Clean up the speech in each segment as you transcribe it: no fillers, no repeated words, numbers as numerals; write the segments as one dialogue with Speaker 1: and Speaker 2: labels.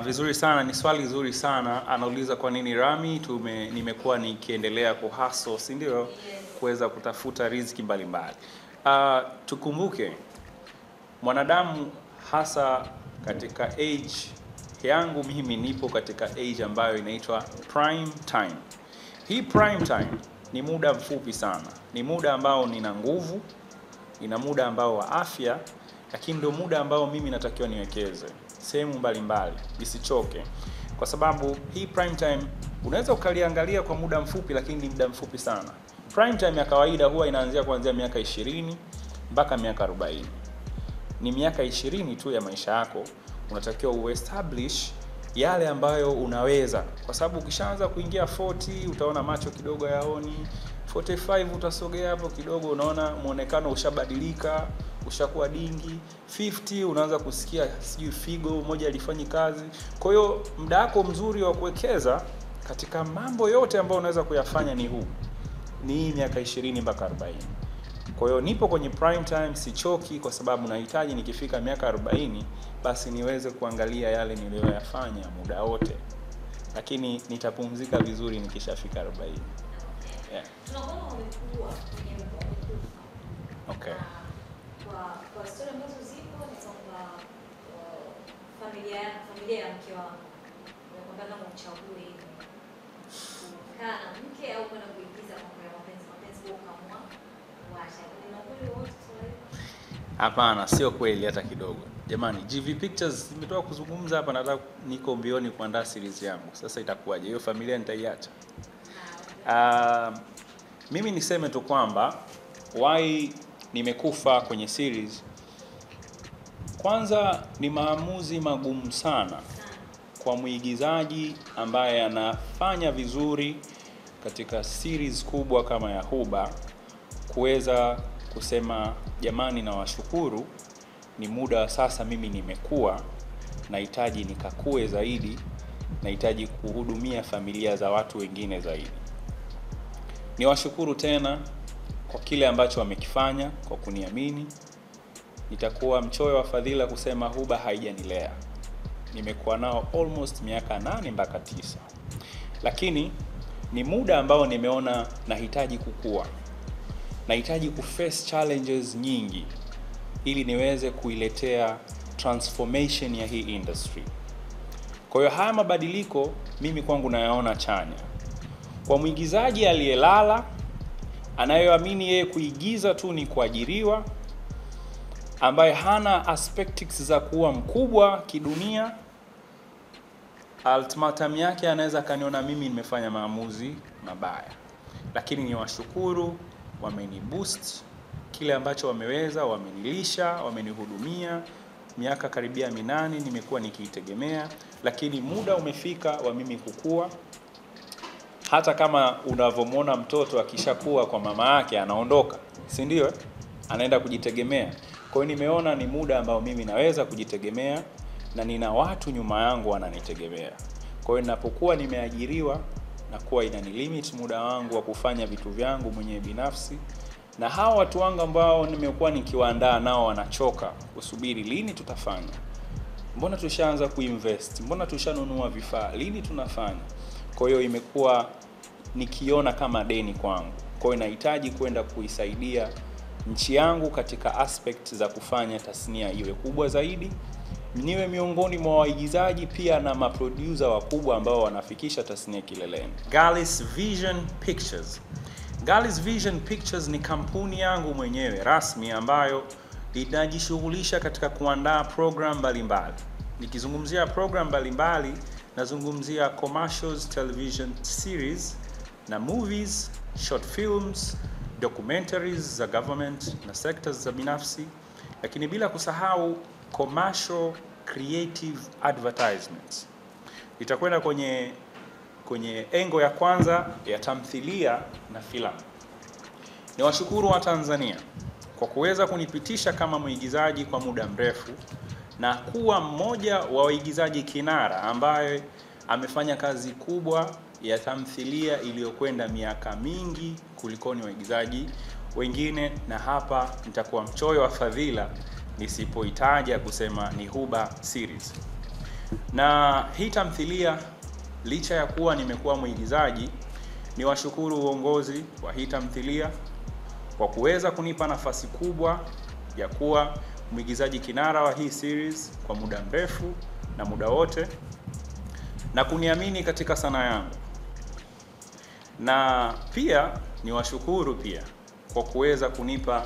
Speaker 1: Vizuri sana, ni swali zuri sana. Anauliza kwa nini Rami nimekuwa nikiendelea kuhustle, si ndio? Kuweza kutafuta riziki mbalimbali. Tukumbuke mwanadamu hasa katika age yangu, mimi nipo katika age ambayo inaitwa prime time. Hii prime time ni muda mfupi sana. Ni muda ambao nina nguvu, nina muda ambao wa afya, lakini ndio muda ambao mimi natakiwa niwekeze sehemu mbalimbali, nisichoke. Kwa sababu hii prime time unaweza ukaliangalia kwa muda mfupi, lakini ni muda mfupi sana. Prime time ya kawaida huwa inaanzia kuanzia miaka 20 mpaka miaka 40. Ni miaka 20 tu ya maisha yako unatakiwa uestablish yale ambayo unaweza, kwa sababu ukishaanza kuingia 40 utaona macho kidogo yaoni, 45 utasogea hapo kidogo, unaona muonekano ushabadilika, ushakuwa dingi, 50 unaanza kusikia sijui figo moja alifanyi kazi. Kwa hiyo muda wako mzuri wa kuwekeza katika mambo yote ambayo unaweza kuyafanya ni huu, ni miaka 20 mpaka 40. Kwa hiyo nipo kwenye prime time, sichoki, kwa sababu nahitaji nikifika miaka 40 basi niweze kuangalia yale niliyoyafanya muda wote, lakini nitapumzika vizuri nikishafika 40.
Speaker 2: Yeah. Tunaona umekuwa kwenye
Speaker 1: Okay.
Speaker 2: Kwa story ambazo zipo ni kwamba familia ya mke wangu kwamba kama uchague kukaa na mke au kwenda kuingiza mambo ya mapenzi kwa kama washa. Ni kweli wote swali?
Speaker 1: Hapana, sio kweli hata kidogo. Jamani, GV Pictures nimetoka kuzungumza hapa, nataka niko mbioni kuandaa series yangu. Sasa itakuwaje? Hiyo familia nitaiacha? Mimi niseme tu kwamba why nimekufa kwenye series. Kwanza ni maamuzi magumu sana kwa mwigizaji ambaye anafanya vizuri katika series kubwa kama ya Huba kuweza kusema jamani, na washukuru, ni muda sasa mimi nimekuwa, nahitaji nikakue zaidi, nahitaji kuhudumia familia za watu wengine zaidi. Niwashukuru tena kwa kile ambacho wamekifanya, kwa kuniamini. Nitakuwa mchoyo wa fadhila kusema Huba haijanilea. Nimekuwa nao almost miaka 8 mpaka 9. Lakini ni muda ambao nimeona nahitaji kukua. Nahitaji kuface challenges nyingi ili niweze kuiletea transformation ya hii industry. Kwa hiyo haya mabadiliko mimi kwangu nayaona chanya. Kwa mwigizaji aliyelala, anayoamini yeye kuigiza tu ni kuajiriwa, ambaye hana aspects za kuwa mkubwa kidunia, ultimatum yake anaweza kaniona mimi nimefanya maamuzi mabaya. Lakini niwashukuru, wameniboost kile ambacho wameweza, wamenilisha, wamenihudumia miaka karibia 8 nimekuwa nikiitegemea, lakini muda umefika wa mimi kukua. Hata kama unavyomuona mtoto akishakuwa kwa mama yake anaondoka, si ndio? Anaenda kujitegemea. Kwa hiyo nimeona ni muda ambao mimi naweza kujitegemea na nina watu nyuma yangu wananitegemea. Kwa hiyo ninapokuwa nimeajiriwa na kuwa inanilimit muda wangu wa kufanya vitu vyangu mwenyewe binafsi, na hawa watu wangu ambao nimekuwa nikiwaandaa nao wanachoka kusubiri lini tutafanya. Mbona tushaanza kuinvest? Mbona tushanunua vifaa? Lini tunafanya? Kwa hiyo imekuwa nikiona kama deni kwangu. Kwa hiyo nahitaji kwenda kuisaidia nchi yangu katika aspect za kufanya tasnia iwe kubwa zaidi. Niwe miongoni mwa waigizaji pia na maproducer wakubwa ambao wanafikisha tasnia kileleni. Galis Vision Pictures. Galis Vision Pictures ni kampuni yangu mwenyewe rasmi ambayo inajishughulisha katika kuandaa program mbalimbali. Nikizungumzia program mbalimbali, nazungumzia commercials, television series na movies, short films, documentaries za government na sectors za binafsi, lakini bila kusahau commercial creative advertisements. Itakwenda kwenye engo ya kwanza ya tamthilia na filamu. Niwashukuru wa Tanzania kwa kuweza kunipitisha kama mwigizaji kwa muda mrefu na kuwa mmoja wa waigizaji kinara ambaye amefanya kazi kubwa ya tamthilia iliyokwenda miaka mingi kulikoni waigizaji wengine, na hapa nitakuwa mchoyo wa fadhila nisipoitaja kusema ni Huba series. Na hii tamthilia, licha ya kuwa nimekuwa mwigizaji, ni washukuru uongozi wa hii tamthilia kwa kuweza kunipa nafasi kubwa ya kuwa mwigizaji kinara wa hii series kwa muda mrefu na muda wote, na kuniamini katika sanaa yangu. Na pia ni washukuru pia kwa kuweza kunipa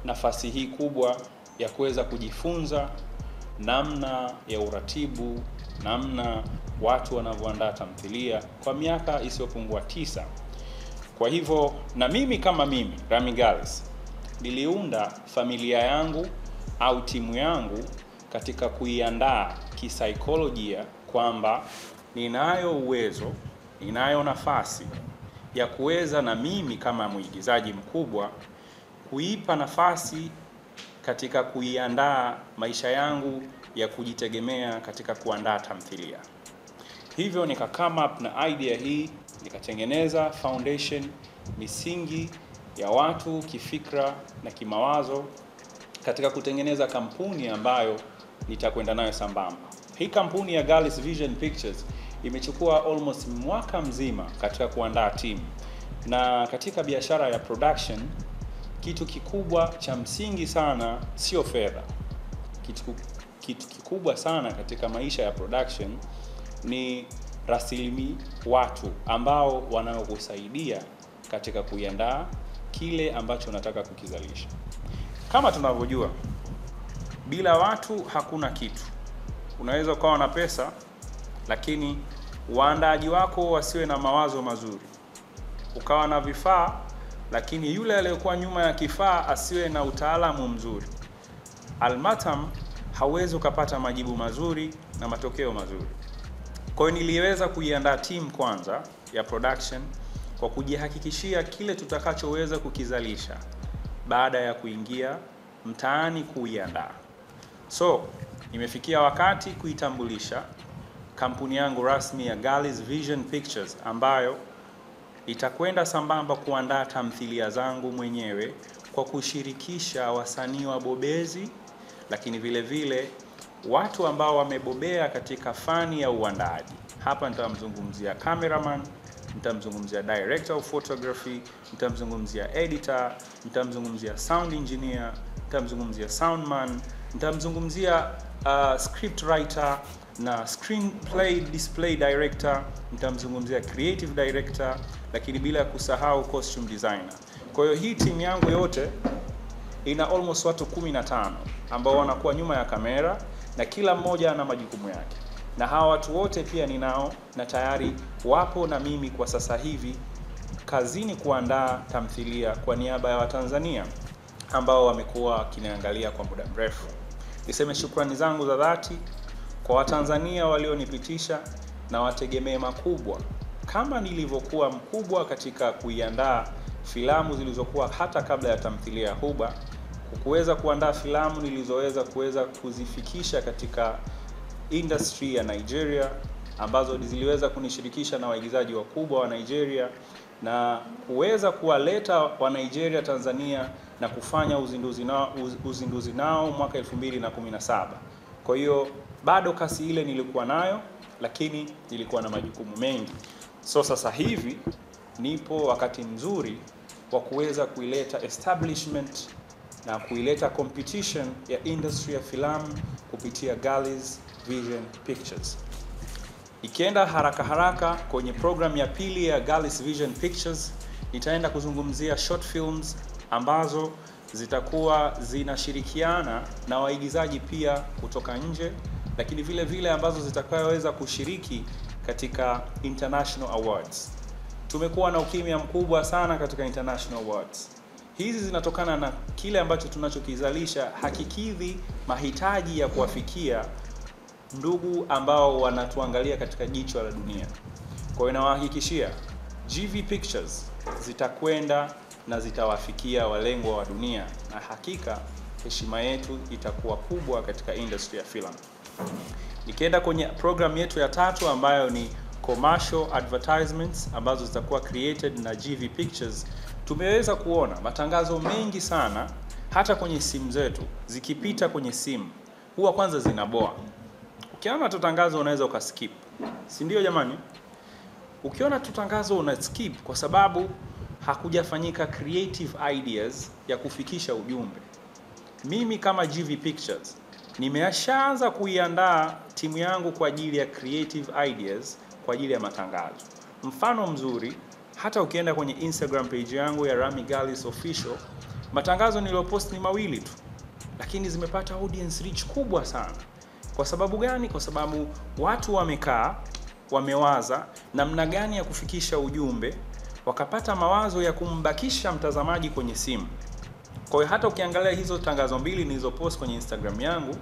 Speaker 1: nafasi hii kubwa ya kuweza kujifunza namna ya uratibu, namna watu wanavyoandaa tamthilia kwa miaka isiyopungua 9. Kwa hivyo na mimi kama mimi Rami Gallis niliunda familia yangu au timu yangu katika kuiandaa kisaikolojia kwamba ninayo uwezo, ninayo nafasi ya kuweza na mimi kama mwigizaji mkubwa kuipa nafasi katika kuiandaa maisha yangu ya kujitegemea katika kuandaa tamthilia. Hivyo nika come up na idea hii, nikatengeneza foundation, misingi ya watu kifikra na kimawazo katika kutengeneza kampuni ambayo nitakwenda nayo sambamba. Hii kampuni ya Gallis Vision Pictures imechukua almost mwaka mzima katika kuandaa team. Na katika biashara ya production, kitu kikubwa cha msingi sana sio fedha. Kitu kikubwa sana katika maisha ya production ni rasilimali watu ambao wanaokusaidia katika kuiandaa kile ambacho unataka kukizalisha. Kama tunavyojua, bila watu hakuna kitu. Unaweza ukawa na pesa lakini waandaaji wako wasiwe na mawazo mazuri. Ukawa na vifaa lakini yule aliyekuwa nyuma ya kifaa asiwe na utaalamu mzuri. Almatam hauwezi ukapata majibu mazuri na matokeo mazuri. Kwa hiyo niliweza kuiandaa team kwanza ya production kwa kujihakikishia kile tutakachoweza kukizalisha baada ya kuingia mtaani kuiandaa. So, nimefikia wakati kuitambulisha kampuni yangu rasmi ya Gallis Vision Pictures ambayo itakwenda sambamba kuandaa tamthilia zangu mwenyewe kwa kushirikisha wasanii wabobezi, lakini vile vile watu ambao wamebobea katika fani ya uandaaji. Hapa nitamzungumzia cameraman, nitamzungumzia director of photography, nitamzungumzia editor, nitamzungumzia sound engineer, nitamzungumzia soundman, nitamzungumzia script writer na screenplay display director, nitamzungumzia creative director, lakini bila kusahau costume designer. Kwa hiyo hii timu yangu yote ina almost watu 15 ambao wanakuwa nyuma ya kamera na kila mmoja ana majukumu yake. Na hawa watu wote pia ninao na tayari wapo na mimi kwa sasa hivi kazini kuandaa tamthilia kwa niaba ya Watanzania ambao wamekuwa wakiniangalia kwa muda mrefu. Niseme shukrani zangu za dhati kwa Watanzania walionipitisha na wategemee makubwa kama nilivyokuwa mkubwa katika kuiandaa filamu zilizokuwa hata kabla ya tamthilia ya Huba, kuweza kuandaa filamu nilizoweza kuzifikisha katika industry ya Nigeria ambazo ziliweza kunishirikisha na waigizaji wakubwa wa Nigeria na kuweza kuwaleta wa Nigeria Tanzania na kufanya uzinduzi nao mwaka 2017. Kwa hiyo bado kasi ile nilikuwa nayo, lakini nilikuwa na majukumu mengi. So sasa hivi nipo wakati mzuri wa kuweza kuileta establishment na kuileta competition ya industry ya filamu kupitia Gallis Vision Pictures. Ikienda haraka kwenye program ya pili ya Gallis Vision Pictures, nitaenda kuzungumzia short films ambazo zitakuwa zinashirikiana na waigizaji pia kutoka nje, lakini vile vile ambazo zitakayoweza kushiriki katika international awards. Tumekuwa na ukimya mkubwa sana katika international awards. Hizi zinatokana na kile ambacho tunachokizalisha hakikidhi mahitaji ya kuwafikia ndugu ambao wanatuangalia katika jicho la dunia. Kwa hiyo nawahakikishia GV Pictures zitakwenda na zitawafikia walengwa wa dunia, na hakika heshima yetu itakuwa kubwa katika industry ya filamu. Nikienda kwenye program yetu ya tatu ambayo ni commercial advertisements ambazo zitakuwa created na GV Pictures, tumeweza kuona matangazo mengi sana hata kwenye simu zetu. Zikipita kwenye simu huwa kwanza zinaboa. Ukiona tu tangazo unaweza ukaskip, si ndio jamani? Ukiona tu tangazo una skip kwa sababu hakujafanyika creative ideas ya kufikisha ujumbe. Mimi kama GV Pictures nimeshaanza kuiandaa timu yangu kwa ajili ya creative ideas kwa ajili ya matangazo. Mfano mzuri, hata ukienda kwenye Instagram page yangu ya Rami Gallis Official, matangazo niliyopost ni mawili tu, lakini zimepata audience reach kubwa sana. Kwa sababu gani? Kwa sababu watu wamekaa, wamewaza namna gani ya kufikisha ujumbe, wakapata mawazo ya kumbakisha mtazamaji kwenye simu. Kwa hiyo hata ukiangalia hizo tangazo mbili nilizopost kwenye Instagram yangu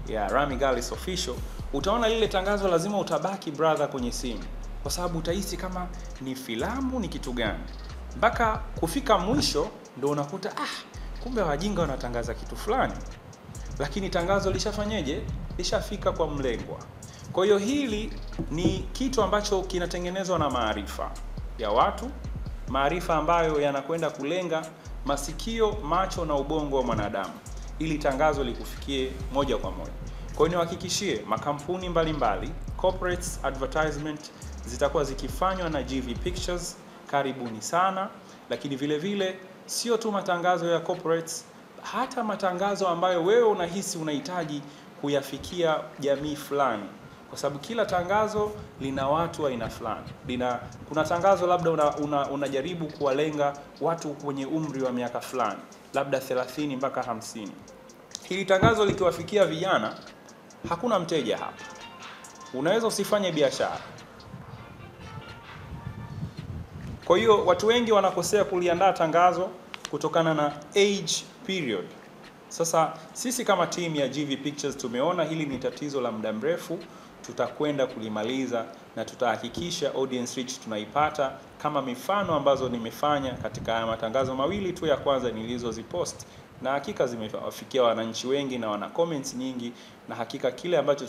Speaker 1: ya Rami Gallis Official, utaona lile tangazo lazima utabaki brother kwenye simu, kwa sababu utahisi kama ni filamu, ni kitu gani. Mpaka kufika mwisho ndio unakuta kumbe wajinga wanatangaza kitu fulani, lakini tangazo lishafanyeje? Lishafika kwa mlengwa. Kwa hiyo hili ni kitu ambacho kinatengenezwa na maarifa ya watu, maarifa ambayo yanakwenda kulenga masikio, macho na ubongo wa mwanadamu ili tangazo likufikie moja kwa moja. Kwa hiyo niwahakikishie makampuni mbalimbali, corporates, advertisement zitakuwa zikifanywa na GV Pictures, karibuni sana. Lakini vile vile sio tu matangazo ya corporates, hata matangazo ambayo wewe unahisi unahitaji kuyafikia jamii fulani, kwa sababu kila tangazo lina watu aina fulani. Kuna tangazo labda unajaribu kuwalenga watu kwenye umri wa miaka fulani, labda 30 mpaka 50. Hili tangazo likiwafikia vijana, hakuna mteja hapa, unaweza usifanye biashara. Kwa hiyo watu wengi wanakosea kuliandaa tangazo kutokana na age period. Sasa sisi kama team ya GV Pictures tumeona hili ni tatizo la muda mrefu, tutakwenda kulimaliza na tutahakikisha audience reach tunaipata kama mifano ambazo nimefanya katika haya matangazo mawili tu ya kwanza nilizozipost, na hakika zimewafikia wananchi wengi na wana comments nyingi, na hakika kile ambacho